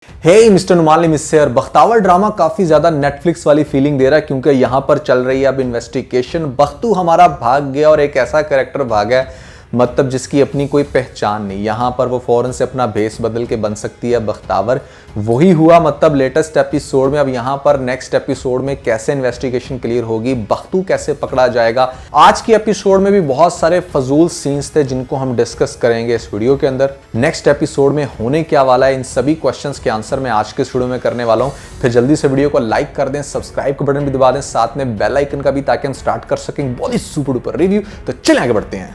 हे mister नुमाली miss और Bakhtawar drama काफी ज्यादा नेटफ्लिक्स वाली फीलिंग दे रहा है क्योंकि यहां पर चल रही है अब इन्वेस्टिगेशन। बख्तू हमारा भाग गया और एक ऐसा कैरेक्टर भागा है मतलब जिसकी अपनी कोई पहचान नहीं। यहां पर वो फौरन से अपना भेस बदल के बन सकती है बख्तावर। वही हुआ मतलब लेटेस्ट एपिसोड में। अब यहां पर नेक्स्ट एपिसोड में कैसे इन्वेस्टिगेशन क्लियर होगी, बख्तू कैसे पकड़ा जाएगा। आज की एपिसोड में भी बहुत सारे फजूल सीन्स थे जिनको हम डिस्कस करेंगे इस वीडियो के अंदर। नेक्स्ट एपिसोड में होने क्या वाला है, इन सभी क्वेश्चंस के आंसर मैं आज के इस वीडियो में करने वाला हूं। फिर जल्दी से वीडियो को लाइक कर दें, सब्सक्राइब का बटन भी दबा दें, साथ में बेल आइकन का भी, ताकि हम स्टार्ट कर सकें बहुत ही सुपर डुपर रिव्यू। तो चलें आगे बढ़ते हैं।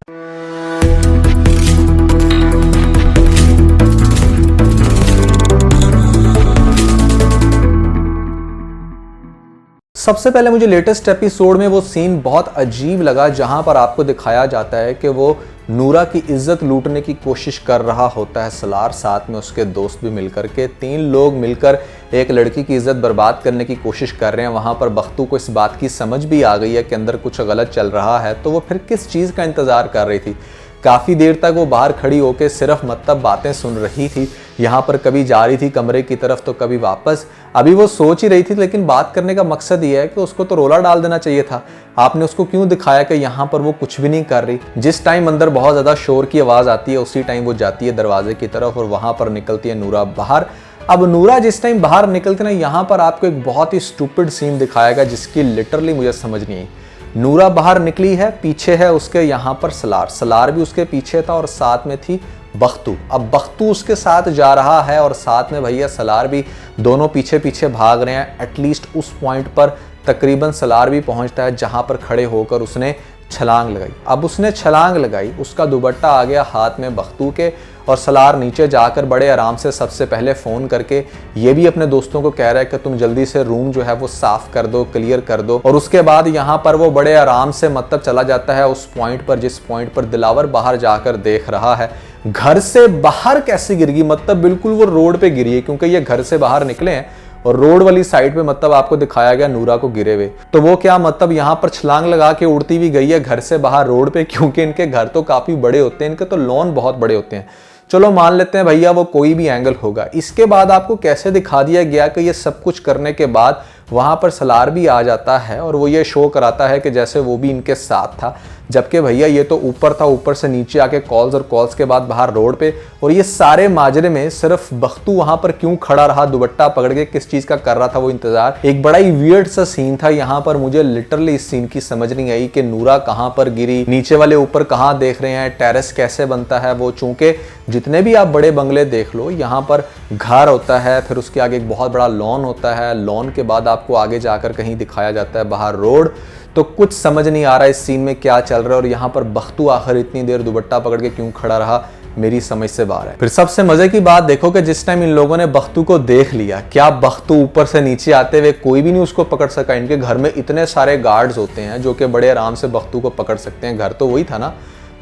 सबसे पहले मुझे लेटेस्ट एपिसोड में वो सीन बहुत अजीब लगा जहां पर आपको दिखाया जाता है कि वो नूरा की इज्जत लूटने की कोशिश कर रहा होता है सलार, साथ में उसके दोस्त भी मिलकर के। 3 लोग मिलकर एक लड़की की इज्जत बर्बाद करने की कोशिश कर रहे हैं। वहां पर बख्तू को इस बात की समझ भी आ गई है कि अंदर कुछ गलत चल रहा है, तो वो फिर किस चीज़ का इंतज़ार कर रही थी। काफ़ी देर तक वो बाहर खड़ी होकर सिर्फ मतलब बातें सुन रही थी। यहाँ पर कभी जा रही थी कमरे की तरफ तो कभी वापस। अभी वो सोच ही रही थी, लेकिन बात करने का मकसद ये है कि उसको तो रोला डाल देना चाहिए था। आपने उसको क्यों दिखाया कि यहाँ पर वो कुछ भी नहीं कर रही। जिस टाइम अंदर बहुत ज़्यादा शोर की आवाज़ आती है उसी टाइम वो जाती है दरवाजे की तरफ और वहाँ पर निकलती है नूरा बाहर। अब नूरा जिस टाइम बाहर निकलती है ना, यहाँ पर आपको एक बहुत ही स्टूपिड सीन दिखाएगा जिसकी लिटरली मुझे समझ नहीं आई। नूरा बाहर निकली है, पीछे है उसके यहाँ पर सलार भी उसके पीछे था और साथ में थी बख्तू। अब बख्तू उसके साथ जा रहा है और साथ में भैया सलार भी, दोनों पीछे पीछे भाग रहे हैं। एटलीस्ट उस पॉइंट पर तकरीबन सलार भी पहुंचता है जहां पर खड़े होकर उसने छलांग लगाई। अब उसने छलांग लगाई, उसका दुपट्टा आ गया हाथ में बख्तू के और सलार नीचे जाकर बड़े आराम से सबसे पहले फ़ोन करके ये भी अपने दोस्तों को कह रहा है कि तुम जल्दी से रूम जो है वो साफ़ कर दो, क्लियर कर दो। और उसके बाद यहाँ पर वो बड़े आराम से मतलब चला जाता है उस पॉइंट पर जिस पॉइंट पर दिलावर बाहर जाकर देख रहा है। घर से बाहर कैसे गिर गई, मतलब बिल्कुल वो रोड पे गिरी है क्योंकि ये घर से बाहर निकले हैं और रोड वाली साइड पे मतलब आपको दिखाया गया नूरा को गिरे हुए। तो वो क्या मतलब यहाँ पर छलांग लगा के उड़ती भी गई है घर से बाहर रोड पे, क्योंकि इनके घर तो काफ़ी बड़े होते हैं, इनके तो लॉन बहुत बड़े होते हैं। चलो मान लेते हैं भैया वो कोई भी एंगल होगा। इसके बाद आपको कैसे दिखा दिया गया कि ये सब कुछ करने के बाद वहाँ पर सलार भी आ जाता है और वो ये शो कराता है कि जैसे वो भी इनके साथ था, जबकि भैया ये तो ऊपर था, ऊपर से नीचे आके कॉल्स और कॉल्स के बाद बाहर रोड पे। और ये सारे माजरे में सिर्फ बख्तू वहाँ पर क्यों खड़ा रहा दुपट्टा पकड़ के, किस चीज़ का कर रहा था वो इंतजार। एक बड़ा ही वियर्ड सा सीन था यहाँ पर। मुझे लिटरली इस सीन की समझ नहीं आई कि नूरा कहाँ पर गिरी, नीचे वाले ऊपर कहाँ देख रहे हैं, टेरेस कैसे बनता है वो। चूंकि जितने भी आप बड़े बंगले देख लो, यहाँ पर घर होता है, फिर उसके आगे एक बहुत बड़ा लॉन होता है, लॉन के बाद आपको आगे जाकर कहीं दिखाया जाता है बाहर रोड। तो कुछ समझ नहीं आ रहा इस सीन में क्या चल रहा है और यहाँ पर बख्तू आखिर इतनी देर दुपट्टा पकड़ के क्यों खड़ा रहा, मेरी समझ से बाहर है। फिर सबसे मजे की बात देखो कि जिस टाइम इन लोगों ने बख्तू को देख लिया, क्या बख्तू ऊपर से नीचे आते हुए कोई भी नहीं उसको पकड़ सका। इनके घर में इतने सारे गार्ड्स होते हैं जो कि बड़े आराम से बख्तू को पकड़ सकते हैं। घर तो वही था ना,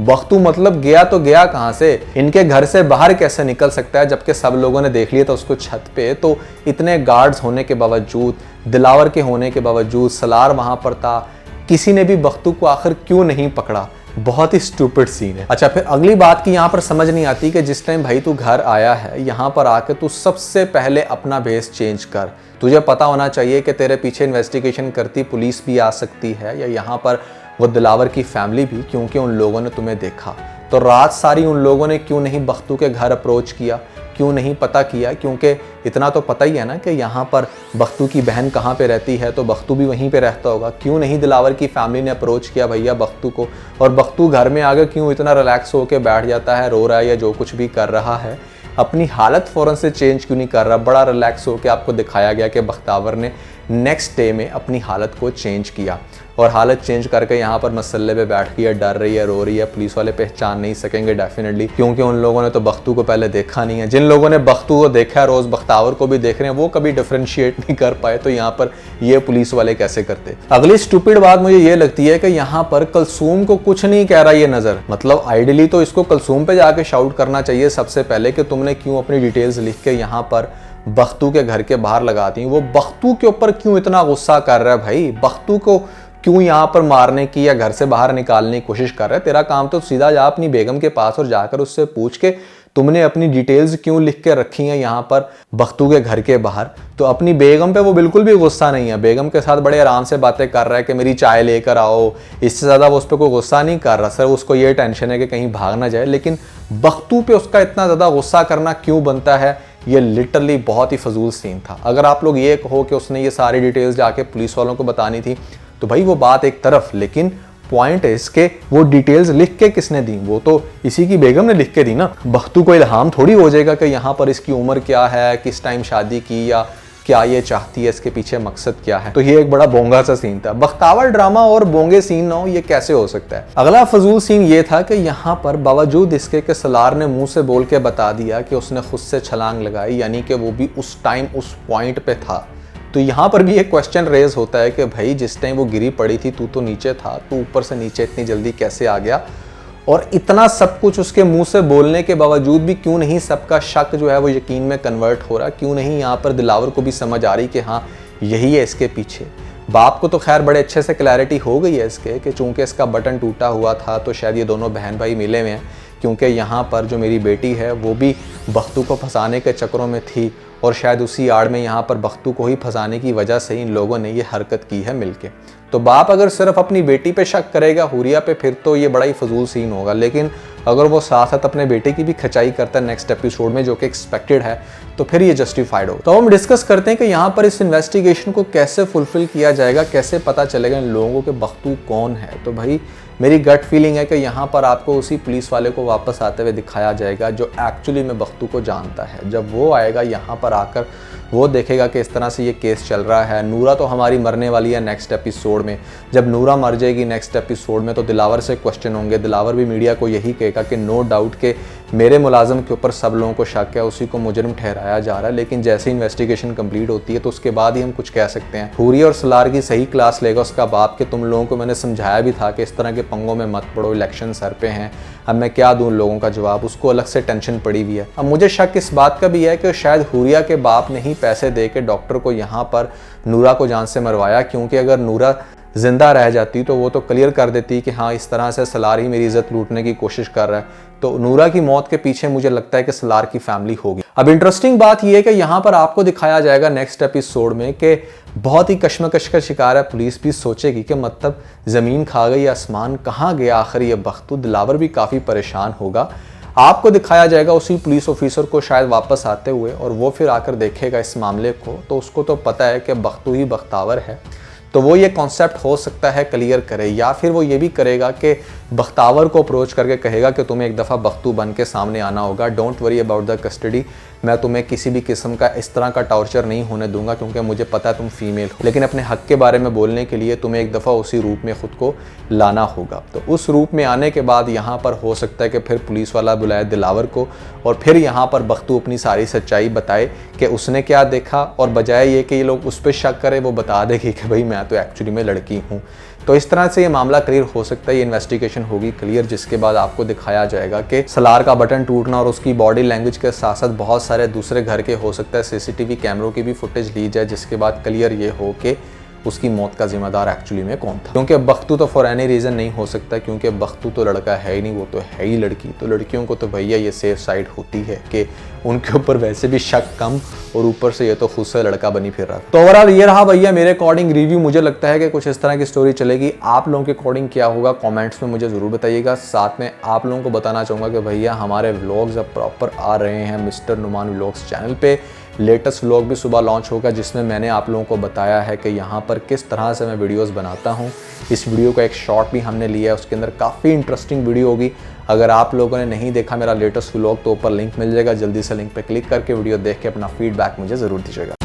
बख्तू मतलब गया तो गया कहां से, इनके घर से बाहर कैसे निकल सकता है, जबकि सब लोगों ने देख लिया था उसको छत पे। तो इतने गार्ड्स होने के बावजूद, दिलावर के होने के बावजूद, सलार वहां पर था, किसी ने भी बख्तू को आखिर क्यों नहीं पकड़ा। बहुत ही स्टूपिड सीन है। अच्छा, फिर अगली बात की यहाँ पर समझ नहीं आती कि जिस टाइम भाई तू घर आया है यहाँ पर आके तू सबसे पहले अपना भेस चेंज कर। तुझे पता होना चाहिए कि तेरे पीछे इन्वेस्टिगेशन करती पुलिस भी आ सकती है या यहाँ पर वो दिलावर की फैमिली भी, क्योंकि उन लोगों ने तुम्हें देखा। तो रात सारी उन लोगों ने क्यों नहीं बख्तू के घर अप्रोच किया, क्यों नहीं पता किया, क्योंकि इतना तो पता ही है ना कि यहाँ पर बख्तू की बहन कहाँ पे रहती है, तो बख्तू भी वहीं पे रहता होगा। क्यों नहीं दिलावर की फैमिली ने अप्रोच किया भैया बख्तू को, और बख्तू घर में आगे क्यों इतना रिलैक्स होकर बैठ जाता है, रो रहा है या जो कुछ भी कर रहा है, अपनी हालत फ़ौरन से चेंज क्यों नहीं कर रहा। बड़ा रिलैक्स होकर आपको दिखाया गया कि बख्तावर ने नेक्स्ट डे में अपनी हालत को चेंज किया और हालत चेंज करके यहाँ पर मसल्ले पे बैठ गई है, डर रही है, रो रही है। पुलिस वाले पहचान नहीं सकेंगे डेफिनेटली, क्योंकि उन लोगों ने तो बख्तू को पहले देखा नहीं है। जिन लोगों ने बख्तू को देखा है, रोज़ बख्तावर को भी देख रहे हैं, वो कभी डिफ्रेंशिएट नहीं कर पाए, तो यहाँ पर ये पुलिस वाले कैसे करते। अगली स्टूपिड बात मुझे ये लगती है कि यहाँ पर कलसूम को कुछ नहीं कह रहा ये नज़र। मतलब आइडियली तो इसको कलसूम पे जाके शाउट करना चाहिए सबसे पहले कि तुमने क्यों अपनी डिटेल्स लिख के यहाँ पर बख्तू के घर के बाहर लगाती। वो बख्तू के ऊपर क्यों इतना गुस्सा कर रहा है भाई, बख्तू को क्यों यहाँ पर मारने की या घर से बाहर निकालने की कोशिश कर रहा है। तेरा काम तो सीधा जा अपनी बेगम के पास और जाकर उससे पूछ के तुमने अपनी डिटेल्स क्यों लिख के रखी हैं यहाँ पर बख्तू के घर के बाहर। तो अपनी बेगम पे वो बिल्कुल भी गुस्सा नहीं है, बेगम के साथ बड़े आराम से बातें कर रहा है कि मेरी चाय लेकर आओ, इससे ज़्यादा वो उस पर कोई गुस्सा नहीं कर रहा। सर उसको ये टेंशन है कि कहीं भाग ना जाए, लेकिन बख्तू पे उसका इतना ज़्यादा गुस्सा करना क्यों बनता है, ये लिटरली बहुत ही फजूल सीन था। अगर आप लोग ये कहो कि उसने ये सारी डिटेल्स जाके पुलिस वालों को बतानी थी तो भाई वो बात एक तरफ, लेकिन पॉइंट है इसके वो डिटेल्स लिख के किसने दी, वो तो इसी की बेगम ने लिख के दी ना। बख्तू को इल्हाम थोड़ी हो जाएगा कि यहाँ पर इसकी उम्र क्या है, किस टाइम शादी की, या क्या ये चाहती है, इसके पीछे मकसद क्या है। तो ये एक बड़ा बोंगा सा सीन था। बख्तावर ड्रामा और बोंगे सीन ना हो, ये कैसे हो सकता है। अगला फजूल सीन ये था कि यहाँ पर बावजूद इसके कि सलार ने मुंह से बोल के बता दिया कि उसने खुद से छलांग लगाई, यानी कि वो भी उस टाइम उस पॉइंट पे था, तो यहाँ पर भी एक क्वेश्चन रेज होता है कि भाई जिस टाइम वो गिरी पड़ी थी तू तो नीचे था, तू ऊपर से नीचे इतनी जल्दी कैसे आ गया। और इतना सब कुछ उसके मुंह से बोलने के बावजूद भी क्यों नहीं सबका शक जो है वो यकीन में कन्वर्ट हो रहा, क्यों नहीं यहाँ पर दिलावर को भी समझ आ रही कि हाँ यही है इसके पीछे। बाप को तो खैर बड़े अच्छे से क्लैरिटी हो गई है इसके कि चूंकि इसका बटन टूटा हुआ था तो शायद ये दोनों बहन भाई मिले हुए हैं, क्योंकि यहाँ पर जो मेरी बेटी है वो भी बख्तू को फंसाने के चक्करों में थी और शायद उसी आड़ में यहाँ पर बख्तू को ही फंसाने की वजह से इन लोगों ने ये हरकत की है मिलके। तो बाप अगर सिर्फ अपनी बेटी पे शक करेगा, हुरिया पे, फिर तो ये बड़ा ही फजूल सीन होगा, लेकिन अगर वो साथ साथ अपने बेटे की भी खचाई करता है नेक्स्ट एपिसोड में, जो कि एक्सपेक्टेड है, तो फिर ये जस्टिफाइड हो। तो हम डिस्कस करते हैं कि यहाँ पर इस इन्वेस्टिगेशन को कैसे फुलफिल किया जाएगा, कैसे पता चलेगा इन लोगों के बख्तू कौन है। तो भाई मेरी गट फीलिंग है कि यहाँ पर आपको उसी पुलिस वाले को वापस आते हुए दिखाया जाएगा जो एक्चुअली में बख्तू को जानता है। जब वो आएगा यहाँ पर आकर वो देखेगा कि इस तरह से ये केस चल रहा है। नूरा तो हमारी मरने वाली है नेक्स्ट एपिसोड में, जब नूरा मर जाएगी नेक्स्ट एपिसोड में तो दिलावर से क्वेश्चन होंगे। दिलावर भी मीडिया को यही कहेगा कि नो डाउट के मेरे मुलाजिम के ऊपर सब लोगों को शक है, उसी को मुजरिम ठहराया जा रहा है, लेकिन जैसे इन्वेस्टिगेशन कंप्लीट होती है तो उसके बाद ही हम कुछ कह सकते हैं। हुरिया और सलार की सही क्लास लेगा उसका बाप कि तुम लोगों को मैंने समझाया भी था कि इस तरह के पंगों में मत पड़ो, इलेक्शन सर पे हैं, अब मैं क्या दूं लोगों का जवाब। उसको अलग से टेंशन पड़ी हुई है। अब मुझे शक इस बात का भी है कि शायद हुरिया के बाप ने ही पैसे दे के डॉक्टर को यहाँ पर नूरा को जान से मरवाया, क्योंकि अगर नूरा जिंदा रह जाती तो वो तो क्लियर कर देती कि हाँ इस तरह से सलार ही मेरी इज्जत लूटने की कोशिश कर रहा है। तो नूरा की मौत के पीछे मुझे लगता है कि सलार की फैमिली होगी। अब इंटरेस्टिंग बात यह है कि यहाँ पर आपको दिखाया जाएगा नेक्स्ट एपिसोड में कि बहुत ही कश्मकश का शिकार है। पुलिस भी सोचेगी कि मतलब जमीन खा गई, आसमान कहाँ गया आखिर ये बख्तू। दिलावर भी काफी परेशान होगा। आपको दिखाया जाएगा उसी पुलिस ऑफिसर को शायद वापस आते हुए, और वो फिर आकर देखेगा इस मामले को, तो उसको तो पता है कि बख्तू ही बख्तावर है। तो वो ये कॉन्सेप्ट हो सकता है क्लियर करे, या फिर वो ये भी करेगा कि बख्तावर को अप्रोच करके कहेगा कि तुम्हें एक दफ़ा बख्तू बन के सामने आना होगा, don't worry about the custody, मैं तुम्हें किसी भी किस्म का इस तरह का टॉर्चर नहीं होने दूंगा क्योंकि मुझे पता है तुम फीमेल हो, लेकिन अपने हक के बारे में बोलने के लिए तुम्हें एक दफ़ा उसी रूप में खुद को लाना होगा। तो उस रूप में आने के बाद यहाँ पर हो सकता है कि फिर पुलिस वाला बुलाए दिलावर को, और फिर यहाँ पर बख्तू अपनी सारी सच्चाई बताए कि उसने क्या देखा, और बजाय ये कि ये लोग उस पर शक करें वो बता देगी कि भाई मैं तो एक्चुअली में लड़की हूँ। तो इस तरह से ये मामला क्लियर हो सकता है, ये इन्वेस्टिगेशन होगी क्लियर, जिसके बाद आपको दिखाया जाएगा कि सलार का बटन टूटना और उसकी बॉडी लैंग्वेज के साथ साथ बहुत सारे दूसरे घर के हो सकता है सीसीटीवी कैमरों की भी फुटेज ली जाए, जिसके बाद क्लियर ये हो कि उसकी मौत का जिम्मेदार एक्चुअली में कौन था। क्योंकि बख्तू तो फॉर एनी रीज़न नहीं हो सकता, क्योंकि बख्तू तो लड़का है ही नहीं, वो तो है ही लड़की। तो लड़कियों को तो भैया ये सेफ साइड होती है कि उनके ऊपर वैसे भी शक कम, और ऊपर से ये तो खुद से लड़का बनी फिर रहा था। तो ओवरऑल ये रहा भैया मेरे अकॉर्डिंग रिव्यू। मुझे लगता है कि कुछ इस तरह की स्टोरी चलेगी। आप लोगों के अकॉर्डिंग क्या होगा कॉमेंट्स में मुझे ज़रूर बताइएगा। साथ में आप लोगों को बताना चाहूँगा कि भैया हमारे व्लॉग्स अब प्रॉपर आ रहे हैं मिस्टर नुमान व्लॉग्स चैनल पे। लेटेस्ट व्लॉग भी सुबह लॉन्च होगा, जिसमें मैंने आप लोगों को बताया है कि यहाँ पर किस तरह से मैं वीडियोस बनाता हूँ। इस वीडियो का एक शॉर्ट भी हमने लिया है, उसके अंदर काफ़ी इंटरेस्टिंग वीडियो होगी। अगर आप लोगों ने नहीं देखा मेरा लेटेस्ट व्लॉग तो ऊपर लिंक मिल जाएगा, जल्दी से लिंक पे क्लिक करके वीडियो देख के अपना फीडबैक मुझे ज़रूर दीजिएगा।